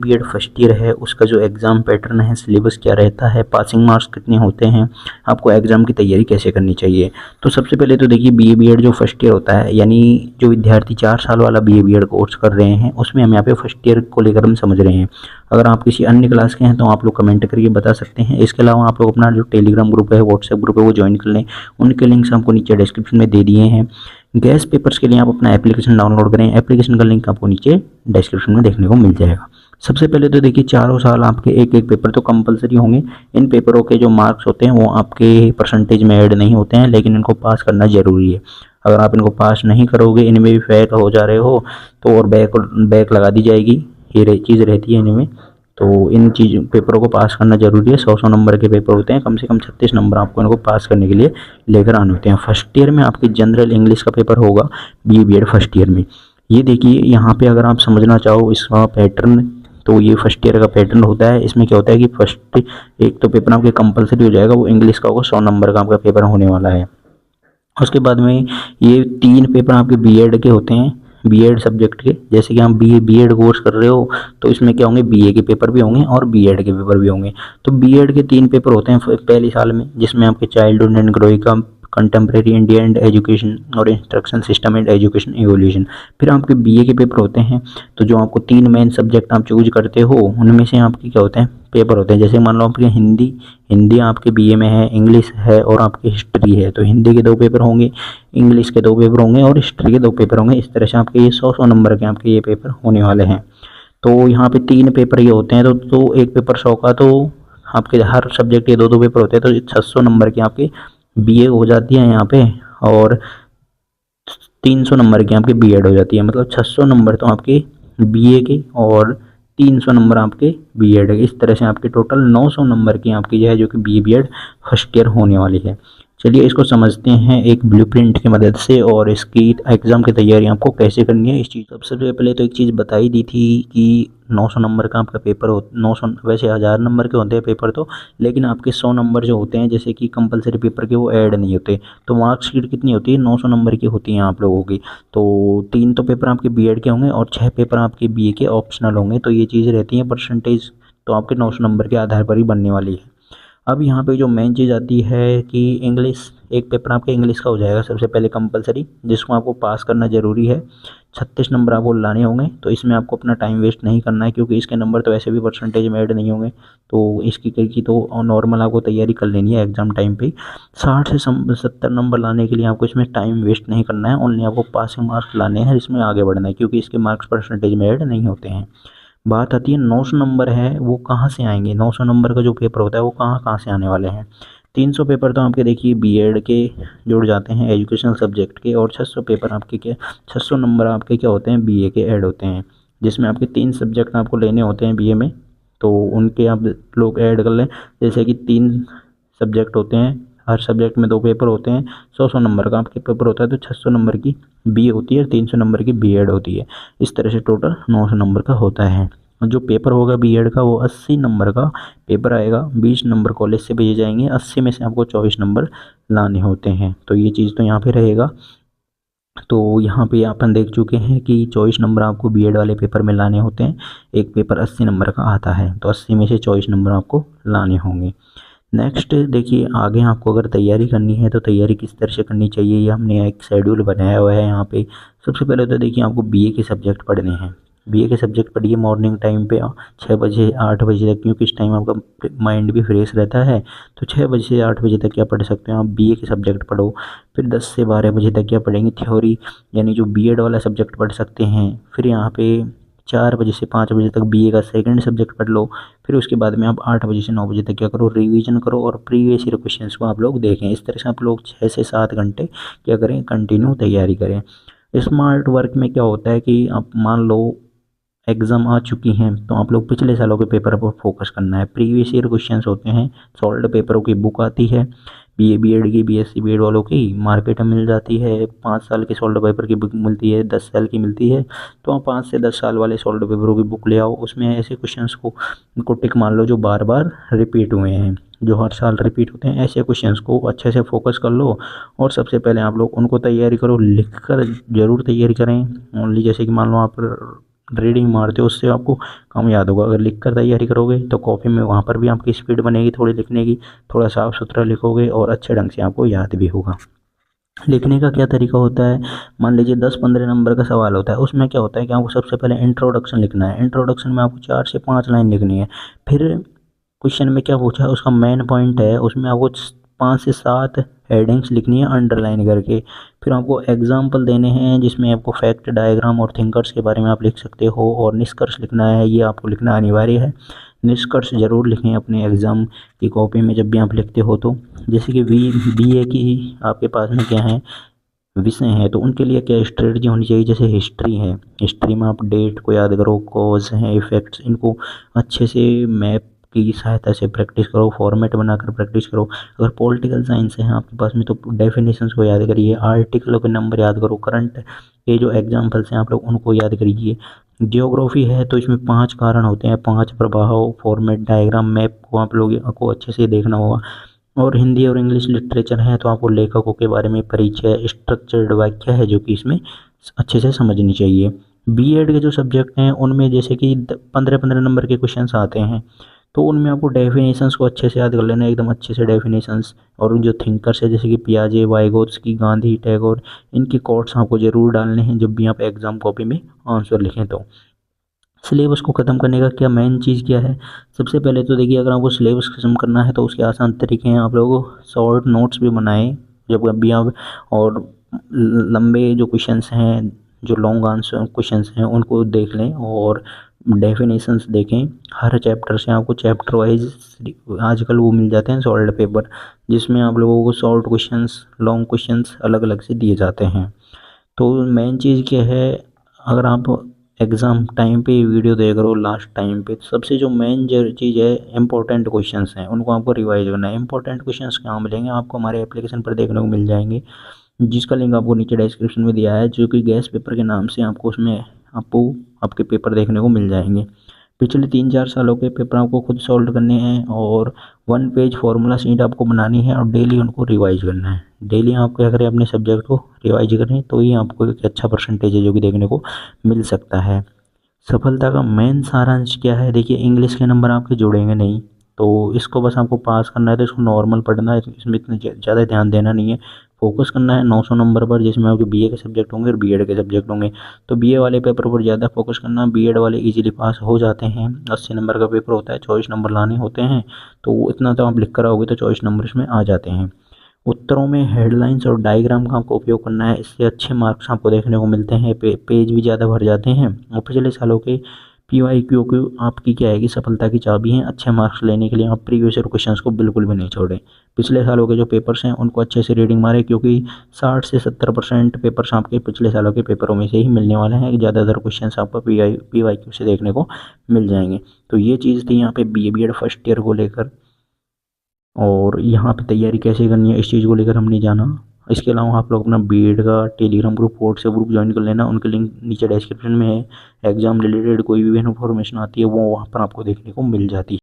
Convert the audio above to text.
BEd first year है उसका जो एग्ज़ाम पैटर्न है, सिलेबस क्या रहता है, पासिंग मार्क्स कितने होते हैं, आपको एग्ज़ाम की तैयारी कैसे करनी चाहिए। तो सबसे पहले तो देखिए बीए बीएड जो फर्स्ट ईयर होता है, यानी जो विद्यार्थी 4 साल वाला बीए बीएड कोर्स कर रहे हैं उसमें हम यहाँ पे फर्स्ट ईयर को लेकर हम समझ रहे हैं। अगर आप किसी अन्य क्लास के हैं तो आप लोग कमेंट करके बता सकते हैं। इसके अलावा आप लोग अपना जो टेलीग्राम ग्रुप है, व्हाट्सएप ग्रुप है, वो ज्वाइन कर लें। उनके लिंक्स आपको नीचे डिस्क्रिप्शन में दे दिए हैं। गैस पेपर्स के लिए आप अपना एप्लीकेशन डाउनलोड करें, एप्लीकेशन का लिंक आपको नीचे डिस्क्रिप्शन में देखने को मिल जाएगा। सबसे पहले तो देखिए चारों साल आपके एक एक पेपर तो कंपलसरी होंगे। इन पेपरों के जो मार्क्स होते हैं वो आपके परसेंटेज में ऐड नहीं होते हैं, लेकिन इनको पास करना ज़रूरी है। अगर आप इनको पास नहीं करोगे, इनमें भी फेल हो जा रहे हो तो और बैक लगा दी जाएगी, ये चीज़ रहती है इनमें। तो इन पेपरों को पास करना ज़रूरी है। 100 नंबर के पेपर होते हैं, कम से कम 36 नंबर आपको इनको पास करने के लिए लेकर आने होते हैं। फर्स्ट ईयर में आपकी जनरल इंग्लिश का पेपर होगा B B Ed first year में। ये देखिए यहाँ पे अगर आप समझना चाहो इसका पैटर्न, तो ये फर्स्ट ईयर का पैटर्न होता है। इसमें क्या होता है कि फर्स्ट एक तो पेपर आपके कंपलसरी हो जाएगा, वो इंग्लिश का होगा, 100 नंबर का आपका पेपर होने वाला है। उसके बाद में ये 3 पेपर आपके बीएड के होते हैं, बीएड सब्जेक्ट के। जैसे कि आप बीएड कोर्स कर रहे हो तो इसमें क्या होंगे, बीए के पेपर भी होंगे और बीएड के पेपर भी होंगे। तो बीएड के 3 पेपर होते हैं पहले साल में, जिसमें आपके चाइल्डहुड एंड ग्रोइंग का, कंटेम्प्रेरी इंडिया एंड एजुकेशन और instruction system and education evolution. फिर आपके बीए के पेपर होते हैं। तो जो आपको 3 मेन सब्जेक्ट आप चूज करते हो उनमें से आपके क्या होते हैं, पेपर होते हैं। जैसे मान लो आपके हिंदी आपके बीए में है, इंग्लिश है और आपकी हिस्ट्री है, तो हिंदी के 2 पेपर होंगे, इंग्लिश के 2 पेपर होंगे और हिस्ट्री के 2 पेपर होंगे। इस तरह से आपके ये 100 नंबर के आपके ये पेपर होने वाले हैं। तो यहाँ पे 3 पेपर ये होते हैं, तो एक पेपर 100 का, तो आपके हर सब्जेक्ट के 2-2 पेपर होते हैं, तो 600 नंबर के आपके बीए हो जाती है यहाँ पे, और 300 नंबर की आपकी बीएड हो जाती है। मतलब 600 नंबर तो आपके बीए के और 300 नंबर आपके बीएड के। इस तरह से आपके टोटल 900 नंबर की आपकी जो है, जो कि बीए बीएड फर्स्ट ईयर होने वाली है। चलिए इसको समझते हैं एक ब्लूप्रिंट की मदद से, और इसकी एग्ज़ाम की तैयारी आपको कैसे करनी है। इस चीज़ सबसे पहले तो एक चीज़ बताई दी थी कि 900 नंबर का आपका पेपर हो, 900 वैसे 1000 नंबर के होते हैं पेपर तो, लेकिन आपके 100 नंबर जो होते हैं जैसे कि कंपलसरी पेपर के, वो ऐड नहीं होते। तो मार्कशीट कितनी होती है, 900 नंबर की होती हैं आप लोगों की। तो 3 तो पेपर आपके बीएड के होंगे और 6 पेपर आपके बीए के ऑप्शनल होंगे। तो ये चीज़ रहती है, परसेंटेज तो आपके 900 नंबर के आधार पर ही बनने वाली है। अब यहाँ पे जो मेन चीज़ आती है कि इंग्लिश, एक पेपर आपका इंग्लिश का हो जाएगा सबसे पहले कंपलसरी, जिसको आपको पास करना ज़रूरी है। 36 नंबर आपको लाने होंगे। तो इसमें आपको अपना टाइम वेस्ट नहीं करना है, क्योंकि इसके नंबर तो ऐसे भी परसेंटेज में ऐड नहीं होंगे। तो इसकी की तो नॉर्मल आपको तैयारी कर लेनी है एग्ज़ाम टाइम पे। 60 से 70 नंबर लाने के लिए आपको इसमें टाइम वेस्ट नहीं करना है, ओनली आपको पासिंग मार्क्स लाने हैं, इसमें आगे बढ़ना है, क्योंकि इसके मार्क्स परसेंटेज में ऐड नहीं होते हैं। बात आती है 900 नंबर है वो कहाँ से आएंगे। 900 नंबर का जो पेपर होता है वो कहाँ कहाँ से आने वाले हैं। 300 पेपर तो आपके देखिए बीएड के जुड़ जाते हैं, एजुकेशनल सब्जेक्ट के, और 600 पेपर आपके क्या, 600 नंबर आपके क्या होते हैं, बीए के ऐड होते हैं, जिसमें आपके 3 सब्जेक्ट आपको लेने होते हैं बीए में। तो उनके आप लोग ऐड कर लें। जैसे कि 3 सब्जेक्ट होते हैं, हर सब्जेक्ट में 2 पेपर होते हैं, 100 नंबर का आपके पेपर होता है, तो 600 नंबर की बीए होती है, 300 नंबर की बीएड होती है। इस तरह से टोटल 900 नंबर का होता है। जो पेपर होगा बीएड का वो 80 नंबर का पेपर आएगा। 20 नंबर कॉलेज से भेजे जाएंगे, 80 में से आपको 24 नंबर लाने होते हैं। तो ये चीज़ तो यहाँ पे रहेगा। तो यहाँ पे अपन देख चुके हैं कि 24 नंबर आपको बीएड वाले पेपर में लाने होते हैं। एक पेपर 80 नंबर का आता है, तो 80 में से 24 नंबर आपको लाने होंगे। नेक्स्ट देखिए, आगे आपको अगर तैयारी करनी है तो तैयारी किस तरह से करनी चाहिए, ये हमने एक शेड्यूल बनाया हुआ है यहाँ पे। सबसे पहले तो देखिए आपको बीए के सब्जेक्ट पढ़ने हैं। बीए के सब्जेक्ट पढ़िए मॉर्निंग टाइम पे 6 बजे 8 बजे तक, क्योंकि इस टाइम आपका माइंड भी फ्रेश रहता है। तो 6 बजे से 8 बजे तक क्या पढ़ सकते हो आप, बीए के सब्जेक्ट पढ़ो। फिर 10 से 12 बजे तक क्या पढ़ेंगे, थ्योरी, यानी जो बीएड वाला सब्जेक्ट पढ़ सकते हैं। फिर यहाँ पे 4 बजे से 5 बजे तक बीए का सेकंड सब्जेक्ट पढ़ लो। फिर उसके बाद में आप 8 बजे से 9 बजे तक क्या करो, रिवीजन करो और प्रीवियस ईयर क्वेश्चंस को आप लोग देखें। इस तरह से आप लोग 6 से 7 घंटे क्या करें, कंटिन्यू तैयारी करें। स्मार्ट वर्क में क्या होता है कि आप मान लो एग्ज़ाम आ चुकी हैं, तो आप लोग पिछले सालों के पेपर पर फोकस करना है। प्रीवियस ईयर क्वेश्चंस होते हैं, सॉल्व्ड पेपरों की बुक आती है बीए बीएड की, बीएससी बीएड वालों की मार्केट में मिल जाती है। 5 साल के सॉल्व्ड पेपर की बुक मिलती है, 10 साल की मिलती है। तो आप 5 से 10 साल वाले सॉल्व्ड पेपरों की बुक ले आओ। उसमें ऐसे क्वेश्चंस को टिक मान लो जो बार बार रिपीट हुए हैं, जो हर साल रिपीट होते हैं, ऐसे क्वेश्चंस को अच्छे से फोकस कर लो। और सबसे पहले आप लोग उनको तैयारी करो, लिख कर ज़रूर तैयारी करें। ओनली जैसे कि मान लो आप रीडिंग मारते हो उससे आपको कम याद होगा। अगर लिख कर तैयारी करोगे तो कॉपी में वहाँ पर भी आपकी स्पीड बनेगी थोड़ी लिखने की, थोड़ा साफ सुथरा लिखोगे और अच्छे ढंग से आपको याद भी होगा। लिखने का क्या तरीका होता है, मान लीजिए 10-15 नंबर का सवाल होता है, उसमें क्या होता है कि आपको सबसे पहले इंट्रोडक्शन लिखना है। इंट्रोडक्शन में आपको 4 से 5 लाइन लिखनी है। फिर क्वेश्चन में क्या पूछा है उसका मेन पॉइंट है, उसमें आपको 5 से 7 हेडिंग्स लिखनी है अंडरलाइन करके। फिर आपको एग्जाम्पल देने हैं जिसमें आपको फैक्ट, डायग्राम और थिंकर्स के बारे में आप लिख सकते हो, और निष्कर्ष लिखना है, ये आपको लिखना अनिवार्य है। निष्कर्ष जरूर लिखें अपने एग्ज़ाम की कॉपी में जब भी आप लिखते हो तो। जैसे कि BA की आपके पास में क्या है विषय हैं, तो उनके लिए क्या स्ट्रेटजी होनी चाहिए। जैसे हिस्ट्री है, हिस्ट्री में आप डेट को याद करो, कॉज हैं, इफेक्ट्स, इनको अच्छे से मैप की सहायता से प्रैक्टिस करो, फॉर्मेट बनाकर प्रैक्टिस करो। अगर पॉलिटिकल साइंस है आपके पास में तो डेफिनेशंस को याद करिए, आर्टिकलों के नंबर याद करो, करंट के जो एग्जाम्पल्स हैं आप लोग उनको याद करिए। जियोग्राफी है तो इसमें 5 कारण होते हैं, 5 प्रभाव, फॉर्मेट, डायग्राम, मैप को आप लोगों को अच्छे से देखना होगा। और हिंदी और इंग्लिश लिटरेचर है तो आपको लेखकों के बारे में परिचय, स्ट्रक्चर्ड व्याख्या है जो कि इसमें अच्छे से समझनी चाहिए। BEd के जो सब्जेक्ट हैं उनमें जैसे कि 15-15 नंबर के क्वेश्चंस आते हैं, तो उनमें आपको डेफिनेशंस को अच्छे से याद कर लेना है, एकदम अच्छे से डेफिनेशंस। और जो थिंकर्स है जैसे कि पियाजे, वाइगोत्स्की, गांधी, टैगोर, इनकी कोट्स आपको ज़रूर डालने हैं जब भी आप एग्ज़ाम कॉपी में आंसर लिखें तो। सिलेबस को ख़त्म करने का क्या मेन चीज़ क्या है, सबसे पहले तो देखिए अगर आपको सिलेबस ख़त्म करना है तो उसके आसान तरीके हैं, आप लोग शॉर्ट नोट्स भी बनाएं जब भी आप, और लंबे जो क्वेश्चंस हैं, जो लॉन्ग आंसर क्वेश्चंस हैं उनको देख लें, और डेफिनेशंस देखें हर चैप्टर से। आपको चैप्टर वाइज आजकल वो मिल जाते हैं सॉल्व पेपर, जिसमें आप लोगों को शॉर्ट क्वेश्चंस, लॉन्ग क्वेश्चंस अलग अलग से दिए जाते हैं। तो मेन चीज़ क्या है, अगर आप एग्ज़ाम टाइम पे वीडियो देख रहे हो लास्ट टाइम पे, तो सबसे जो मेन जो चीज़ है इंपॉर्टेंट क्वेश्चंस हैं उनको आपको रिवाइज करना है। इंपॉर्टेंट क्वेश्चंस कहाँ मिलेंगे आपको, हमारे एप्लीकेशन पर देखने को मिल जाएंगे, जिसका लिंक आपको नीचे डिस्क्रिप्शन में दिया है, जो कि गैस पेपर के नाम से आपको उसमें आपको आपके पेपर देखने को मिल जाएंगे। पिछले 3-4 सालों के पेपर आपको खुद सॉल्व करने हैं, और 1 पेज फार्मूला शीट आपको बनानी है और डेली उनको रिवाइज करना है। डेली आप क्या करें अपने सब्जेक्ट को रिवाइज करें तो ही आपको एक अच्छा परसेंटेज है जो कि देखने को मिल सकता है। सफलता का मेन सारांश क्या है, देखिए इंग्लिश के नंबर आपके जुड़ेंगे नहीं, तो इसको बस आपको पास करना है, तो इसको नॉर्मल पढ़ना है, इसमें इतना ज़्यादा ध्यान देना नहीं है। फोकस करना है 900 नंबर पर, जिसमें आपके BA के सब्जेक्ट होंगे और BEd के सब्जेक्ट होंगे। तो BA वाले पेपर पर ज़्यादा फोकस करना, BEd वाले इजीली पास हो जाते हैं। 80 नंबर का पेपर होता है, 24 नंबर लाने होते हैं, तो इतना तो आप लिख कर आओगे तो 24 नंबर इसमें आ जाते हैं। उत्तरों में हेडलाइंस और डायग्राम का आपको उपयोग करना है, इससे अच्छे मार्क्स आपको देखने को मिलते हैं, पेज भी ज़्यादा भर जाते हैं। और पिछले सालों के PYQ आपकी क्या है कि सफलता की चाबी है। अच्छे मार्क्स लेने के लिए आप प्रीवियस ईयर क्वेश्चंस को बिल्कुल भी नहीं छोड़ें। पिछले सालों के जो पेपर्स हैं उनको अच्छे से रीडिंग मारें, क्योंकि 60 से 70% पेपर्स आपके पिछले सालों के पेपरों में से ही मिलने वाले हैं। ज़्यादातर क्वेश्चंस आपको PYQ से देखने को मिल जाएंगे। तो ये चीज़ थी यहाँ पे BA फर्स्ट ईयर को लेकर, और यहाँ पे तैयारी कैसे करनी है इस चीज़ को लेकर हमने जाना। इसके अलावा आप लोग अपना BEd का Telegram group, WhatsApp group join कर लेना, उनके लिंक नीचे डिस्क्रिप्शन में है। एग्जाम रिलेटेड कोई भी इन्फॉर्मेशन आती है वो वहाँ पर आपको देखने को मिल जाती है।